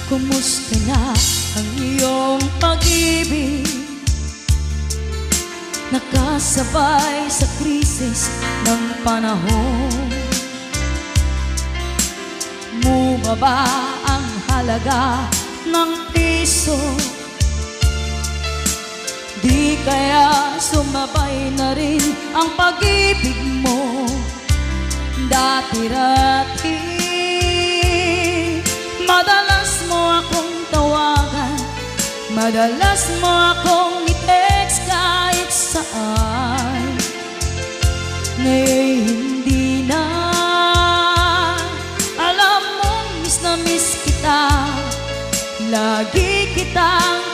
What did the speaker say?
Kumusta na ang iyong pag-ibig? Nakasabay sa krisis ng panahon. Bumaba ang halaga ng piso. Di kaya sumabay na rin ang pag-ibig mo? Dati-dati madalas mo akong tawagan, madalas mo akong i-text kahit saan. Ngayon hindi na. Alam mo, miss na miss kita, lagi kitang